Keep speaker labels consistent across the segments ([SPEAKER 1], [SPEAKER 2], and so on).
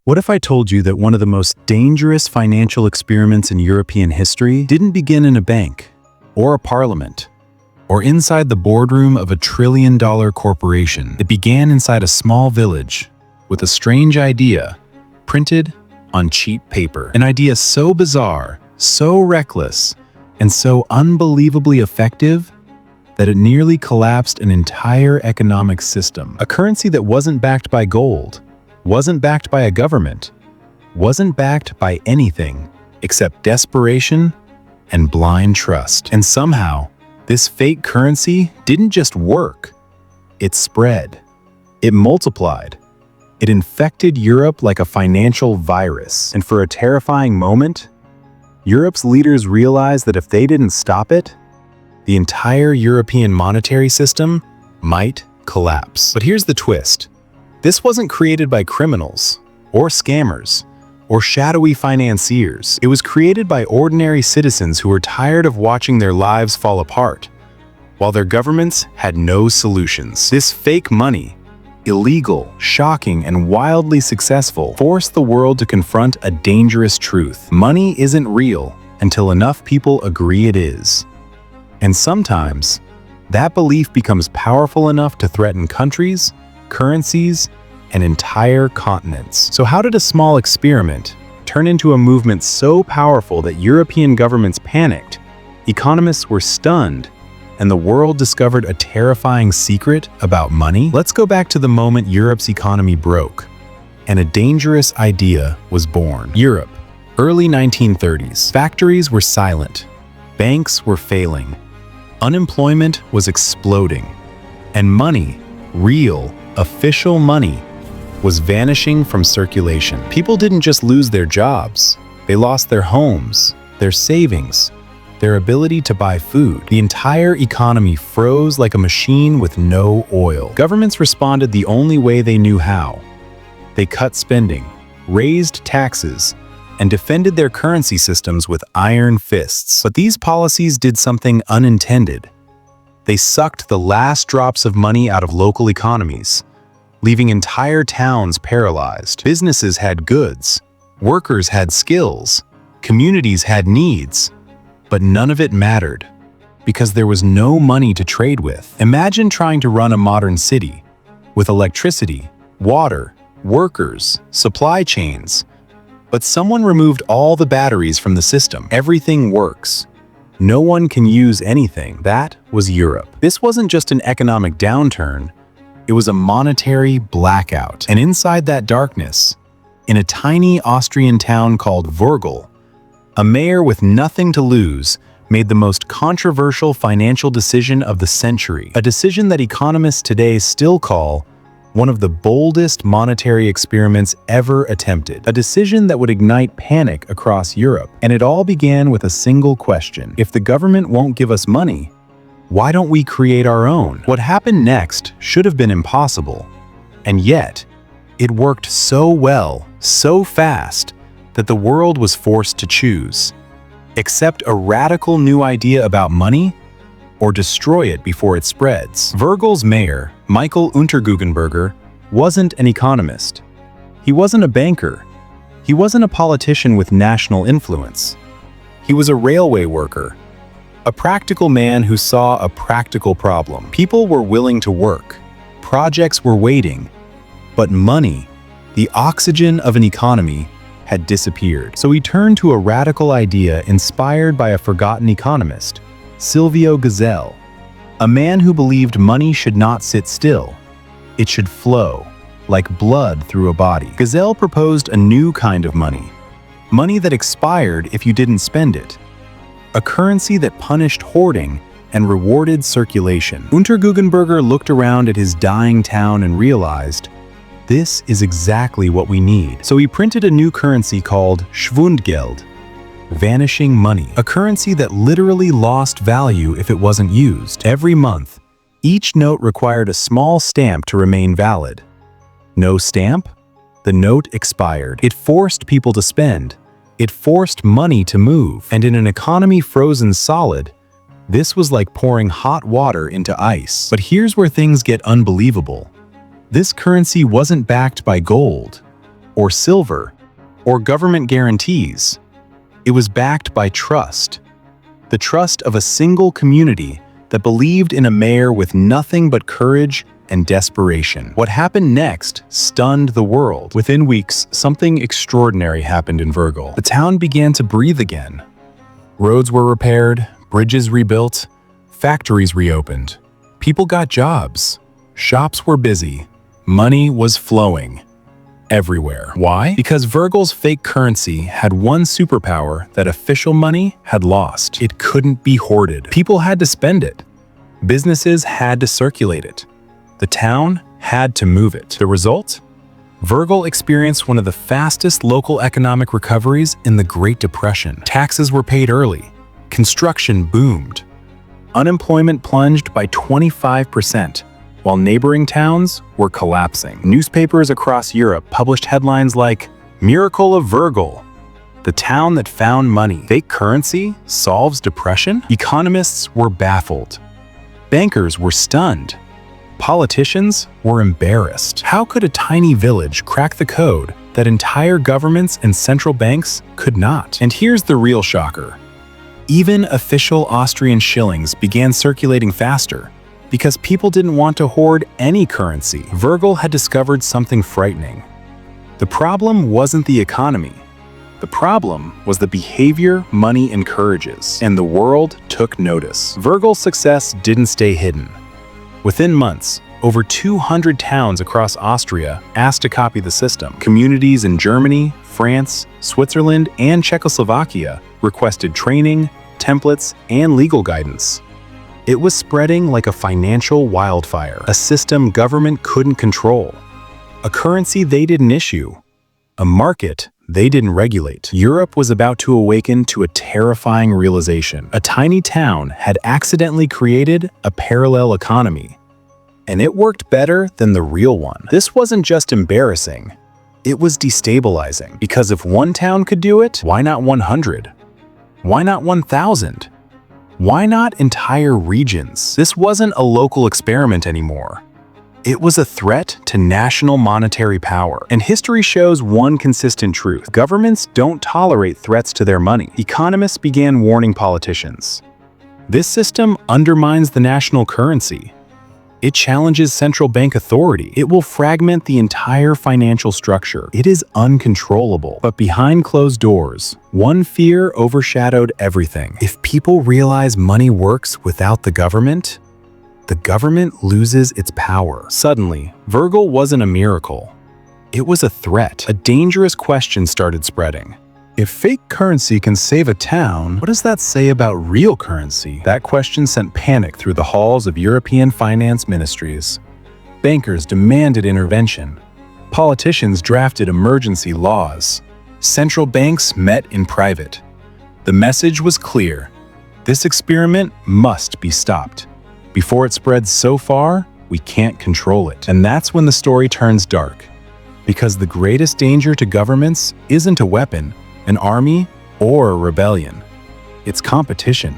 [SPEAKER 1] What if I told you that one of the most dangerous financial experiments in European history didn't begin in a bank, or a parliament, or inside the boardroom of a trillion-dollar corporation? It began inside a small village with a strange idea printed on cheap paper. An idea so bizarre, so reckless, and so unbelievably effective that it nearly collapsed an entire economic system. A currency that wasn't backed by gold, wasn't backed by a government, wasn't backed by anything except desperation and blind trust. And somehow, this fake currency didn't just work, it spread. It multiplied. It infected Europe like a financial virus. And for a terrifying moment, Europe's leaders realized that if they didn't stop it, the entire European monetary system might collapse. But here's the twist. This wasn't created by criminals, or scammers, or shadowy financiers. It was created by ordinary citizens who were tired of watching their lives fall apart, while their governments had no solutions. This fake money, illegal, shocking, and wildly successful, forced the world to confront a dangerous truth. Money isn't real until enough people agree it is. And sometimes, that belief becomes powerful enough to threaten countries, currencies, and entire continents. So how did a small experiment turn into a movement so powerful that European governments panicked, economists were stunned, and the world discovered a terrifying secret about money? Let's go back to the moment Europe's economy broke, and a dangerous idea was born. Europe, early 1930s. Factories were silent. Banks were failing. Unemployment was exploding. And money, real, official money, was vanishing from circulation. People didn't just lose their jobs. They lost their homes, their savings, their ability to buy food. The entire economy froze like a machine with no oil. Governments responded the only way they knew how. They cut spending, raised taxes, and defended their currency systems with iron fists. But these policies did something unintended. They sucked the last drops of money out of local economies, leaving entire towns paralyzed. Businesses had goods, workers had skills, communities had needs, but none of it mattered because there was no money to trade with. Imagine trying to run a modern city with electricity, water, workers, supply chains, but someone removed all the batteries from the system. Everything works. No one can use anything. That was Europe. This wasn't just an economic downturn, it was a monetary blackout. And inside that darkness, in a tiny Austrian town called Wörgl, a mayor with nothing to lose made the most controversial financial decision of the century. A decision that economists today still call one of the boldest monetary experiments ever attempted. A decision that would ignite panic across Europe. And it all began with a single question. If the government won't give us money, why don't we create our own? What happened next should have been impossible. And yet, it worked so well, so fast, that the world was forced to choose. Accept a radical new idea about money, or destroy it before it spreads. Wörgl's mayor, Michael Unterguggenberger, wasn't an economist. He wasn't a banker. He wasn't a politician with national influence. He was a railway worker, a practical man who saw a practical problem. People were willing to work. Projects were waiting. But money, the oxygen of an economy, had disappeared. So he turned to a radical idea inspired by a forgotten economist, Silvio Gesell, a man who believed money should not sit still. It should flow, like blood through a body. Gesell proposed a new kind of money, money that expired if you didn't spend it, a currency that punished hoarding and rewarded circulation. Unterguggenberger looked around at his dying town and realized, this is exactly what we need. So he printed a new currency called Schwundgeld, vanishing money, a currency that literally lost value if it wasn't used. Every month, each note required a small stamp to remain valid. No stamp? The note expired. It forced people to spend. It forced money to move. And in an economy frozen solid, this was like pouring hot water into ice. But here's where things get unbelievable. This currency wasn't backed by gold, or silver, or government guarantees. It was backed by trust. The trust of a single community that believed in a mayor with nothing but courage and desperation. What happened next stunned the world. Within weeks, something extraordinary happened in Wörgl. The town began to breathe again. Roads were repaired, bridges rebuilt, factories reopened. People got jobs. Shops were busy. Money was flowing everywhere. Why? Because Wörgl's fake currency had one superpower that official money had lost. It couldn't be hoarded. People had to spend it. Businesses had to circulate it. The town had to move it. The result? Wörgl experienced one of the fastest local economic recoveries in the Great Depression. Taxes were paid early. Construction boomed. Unemployment plunged by 25%, while neighboring towns were collapsing. Newspapers across Europe published headlines like, "Miracle of Wörgl, the town that found money. Fake currency solves depression?" Economists were baffled. Bankers were stunned. Politicians were embarrassed. How could a tiny village crack the code that entire governments and central banks could not? And here's the real shocker. Even official Austrian shillings began circulating faster because people didn't want to hoard any currency. Wörgl had discovered something frightening. The problem wasn't the economy. The problem was the behavior money encourages, and the world took notice. Wörgl's success didn't stay hidden. Within months, over 200 towns across Austria asked to copy the system. Communities in Germany, France, Switzerland, and Czechoslovakia requested training, templates, and legal guidance. It was spreading like a financial wildfire, a system government couldn't control, a currency they didn't issue, a market they didn't regulate. Europe was about to awaken to a terrifying realization. A tiny town had accidentally created a parallel economy, and it worked better than the real one. This wasn't just embarrassing, it was destabilizing. Because if one town could do it, why not 100? Why not 1,000? Why not entire regions? This wasn't a local experiment anymore. It was a threat to national monetary power. And history shows one consistent truth. Governments don't tolerate threats to their money. Economists began warning politicians. This system undermines the national currency. It challenges central bank authority. It will fragment the entire financial structure. It is uncontrollable. But behind closed doors, one fear overshadowed everything. If people realize money works without the government loses its power. Suddenly, Wörgl wasn't a miracle. It was a threat. A dangerous question started spreading. If fake currency can save a town, what does that say about real currency? That question sent panic through the halls of European finance ministries. Bankers demanded intervention. Politicians drafted emergency laws. Central banks met in private. The message was clear. This experiment must be stopped. Before it spreads so far, we can't control it. And that's when the story turns dark. Because the greatest danger to governments isn't a weapon, an army, or a rebellion. It's competition,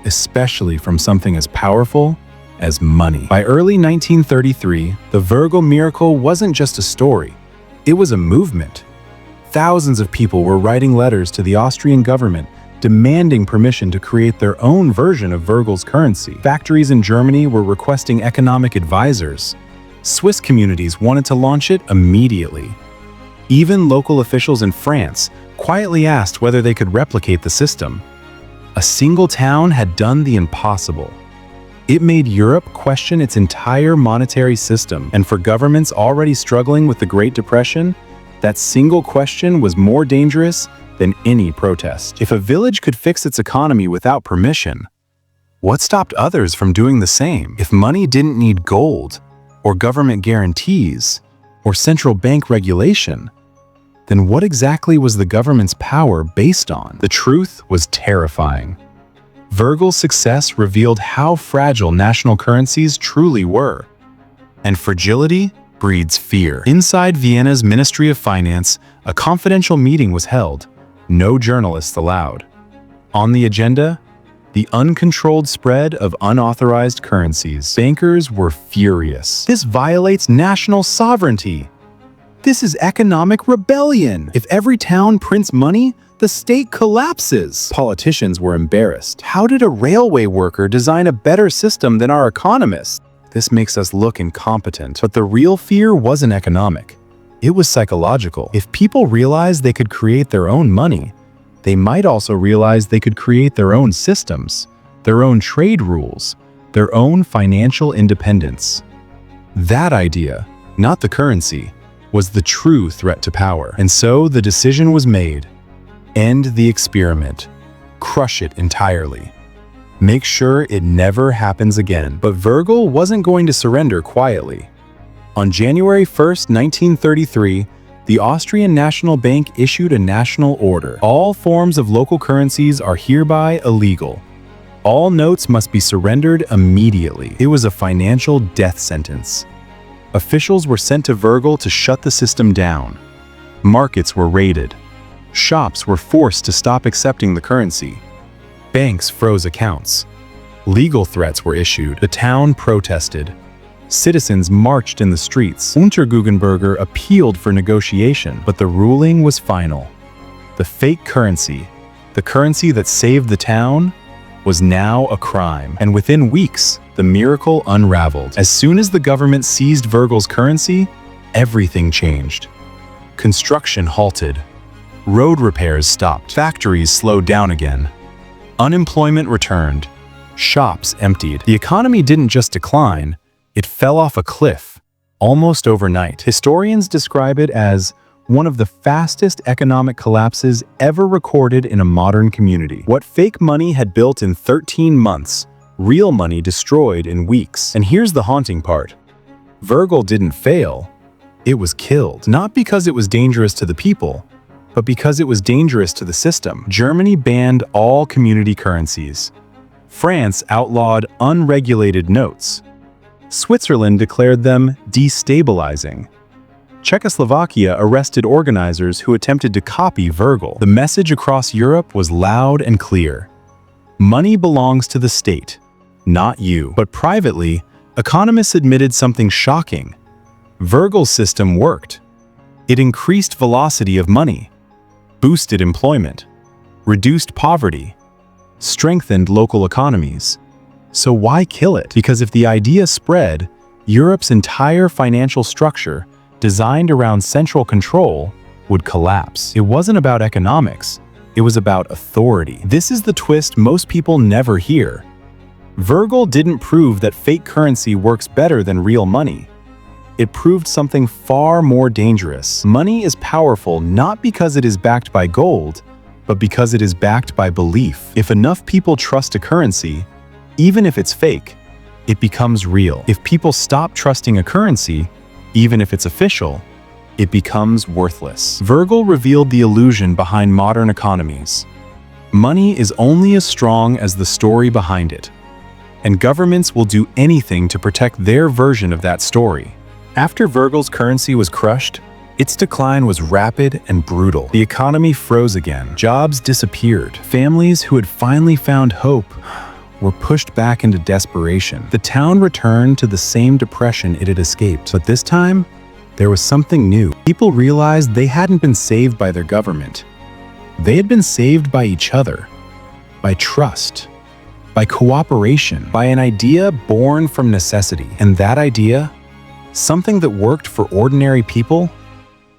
[SPEAKER 1] especially from something as powerful as money. By early 1933, the Wörgl miracle wasn't just a story, it was a movement. Thousands of people were writing letters to the Austrian government demanding permission to create their own version of Wörgl's currency. Factories in Germany were requesting economic advisors. Swiss communities wanted to launch it immediately. Even local officials in France quietly asked whether they could replicate the system. A single town had done the impossible. It made Europe question its entire monetary system, and for governments already struggling with the Great Depression, that single question was more dangerous than any protest. If a village could fix its economy without permission, what stopped others from doing the same? If money didn't need gold, or government guarantees, or central bank regulation, then what exactly was the government's power based on? The truth was terrifying. Wörgl's success revealed how fragile national currencies truly were. And fragility breeds fear. Inside Vienna's Ministry of Finance, a confidential meeting was held. No journalists allowed. On the agenda, the uncontrolled spread of unauthorized currencies. Bankers were furious. This violates national sovereignty. This is economic rebellion. If every town prints money, the state collapses. Politicians were embarrassed. How did a railway worker design a better system than our economists? This makes us look incompetent. But the real fear wasn't economic. It was psychological. If people realized they could create their own money, they might also realize they could create their own systems, their own trade rules, their own financial independence. That idea, not the currency, was the true threat to power. And so the decision was made. End the experiment. Crush it entirely. Make sure it never happens again. But Wörgl wasn't going to surrender quietly. On January 1st, 1933, the Austrian National Bank issued a national order. All forms of local currencies are hereby illegal. All notes must be surrendered immediately. It was a financial death sentence. Officials were sent to Wörgl to shut the system down. Markets were raided. Shops were forced to stop accepting the currency. Banks froze accounts. Legal threats were issued. The town protested. Citizens marched in the streets. Unterguggenberger appealed for negotiation, but the ruling was final. The fake currency, the currency that saved the town, was now a crime. And within weeks, the miracle unraveled. As soon as the government seized Wörgl's currency, everything changed. Construction halted. Road repairs stopped. Factories slowed down again. Unemployment returned. Shops emptied. The economy didn't just decline, it fell off a cliff, almost overnight. Historians describe it as one of the fastest economic collapses ever recorded in a modern community. What fake money had built in 13 months, real money destroyed in weeks. And here's the haunting part. Wörgl didn't fail. It was killed. Not because it was dangerous to the people, but because it was dangerous to the system. Germany banned all community currencies. France outlawed unregulated notes. Switzerland declared them destabilizing. Czechoslovakia arrested organizers who attempted to copy Wörgl. The message across Europe was loud and clear. Money belongs to the state, not you. But privately, economists admitted something shocking. Wörgl's system worked. It increased velocity of money, boosted employment, reduced poverty, strengthened local economies. So why kill it? Because if the idea spread, Europe's entire financial structure, designed around central control, would collapse. It wasn't about economics, it was about authority. This is the twist most people never hear. Wörgl didn't prove that fake currency works better than real money. It proved something far more dangerous. Money is powerful not because it is backed by gold, but because it is backed by belief. If enough people trust a currency, even if it's fake, it becomes real. If people stop trusting a currency, even if it's official, it becomes worthless. Wörgl revealed the illusion behind modern economies. Money is only as strong as the story behind it, and governments will do anything to protect their version of that story. After Wörgl's currency was crushed, its decline was rapid and brutal. The economy froze again. Jobs disappeared. Families who had finally found hope were pushed back into desperation. The town returned to the same depression it had escaped. But this time, there was something new. People realized they hadn't been saved by their government. They had been saved by each other, by trust, by cooperation, by an idea born from necessity. And that idea, something that worked for ordinary people,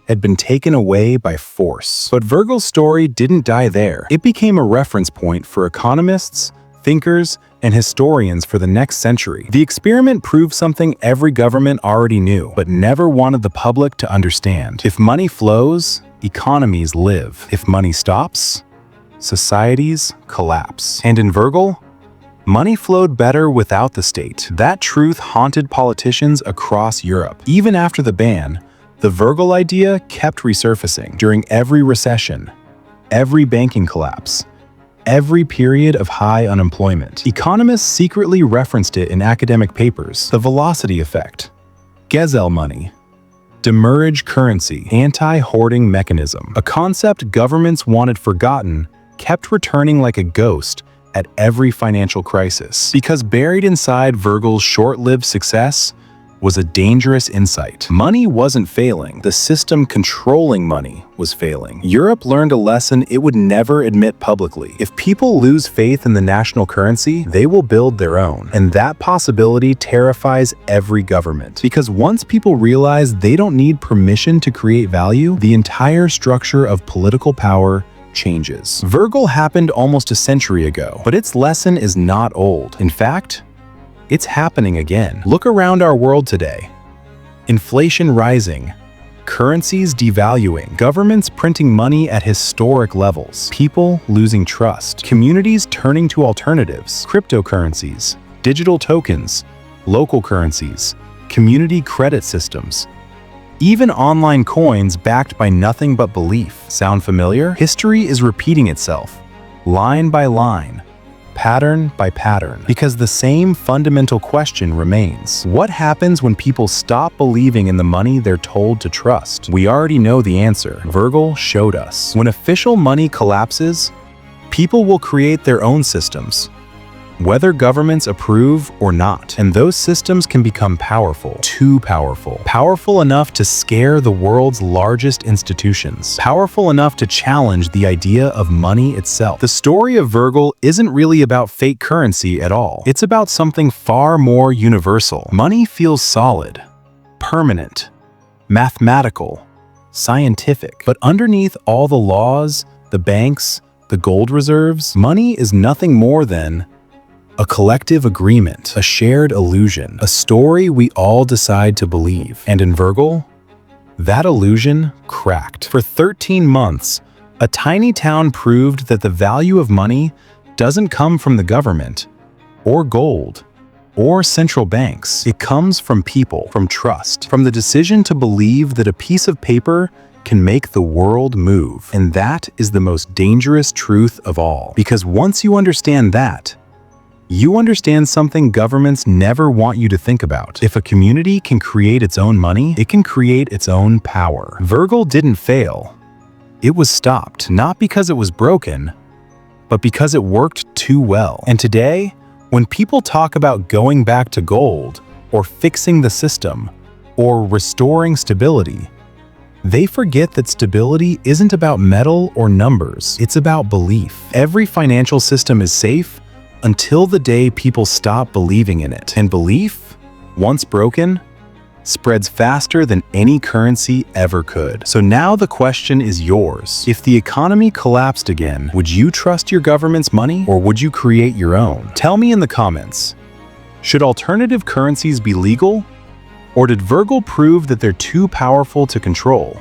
[SPEAKER 1] had been taken away by force. But Wörgl's story didn't die there. It became a reference point for economists, thinkers, and historians for the next century. The experiment proved something every government already knew, but never wanted the public to understand. If money flows, economies live. If money stops, societies collapse. And in Wörgl, money flowed better without the state. That truth haunted politicians across Europe. Even after the ban, the Wörgl idea kept resurfacing. During every recession, every banking collapse, every period of high unemployment, economists secretly referenced it in academic papers. The velocity effect, Gesell money, demurrage currency, anti-hoarding mechanism, a concept governments wanted forgotten, kept returning like a ghost at every financial crisis. Because buried inside Wörgl's short-lived success was a dangerous insight. Money wasn't failing. The system controlling money was failing. Europe learned a lesson it would never admit publicly. If people lose faith in the national currency, they will build their own. And that possibility terrifies every government. Because once people realize they don't need permission to create value, the entire structure of political power changes. Wörgl happened almost a century ago, but its lesson is not old. In fact, it's happening again. Look around our world today. Inflation rising, currencies devaluing, governments printing money at historic levels, people losing trust, communities turning to alternatives, cryptocurrencies, digital tokens, local currencies, community credit systems, even online coins backed by nothing but belief. Sound familiar? History is repeating itself, line by line, pattern by pattern, because the same fundamental question remains. What happens when people stop believing in the money they're told to trust? We already know the answer. Wörgl showed us. When official money collapses, people will create their own systems, whether governments approve or not. And those systems can become powerful, too powerful. Powerful enough to scare the world's largest institutions. Powerful enough to challenge the idea of money itself. The story of Wörgl isn't really about fake currency at all. It's about something far more universal. Money feels solid, permanent, mathematical, scientific. But underneath all the laws, the banks, the gold reserves, money is nothing more than a collective agreement, a shared illusion, a story we all decide to believe. And in Wörgl, that illusion cracked. For 13 months, a tiny town proved that the value of money doesn't come from the government, or gold, or central banks. It comes from people, from trust, from the decision to believe that a piece of paper can make the world move. And that is the most dangerous truth of all. Because once you understand that, you understand something governments never want you to think about. If a community can create its own money, it can create its own power. Wörgl didn't fail. It was stopped, not because it was broken, but because it worked too well. And today, when people talk about going back to gold, or fixing the system, or restoring stability, they forget that stability isn't about metal or numbers. It's about belief. Every financial system is safe until the day people stop believing in it. And belief, once broken, spreads faster than any currency ever could. So now the question is yours. If the economy collapsed again, would you trust your government's money, or would you create your own? Tell me in the comments. Should alternative currencies be legal? Or did Wörgl prove that they're too powerful to control?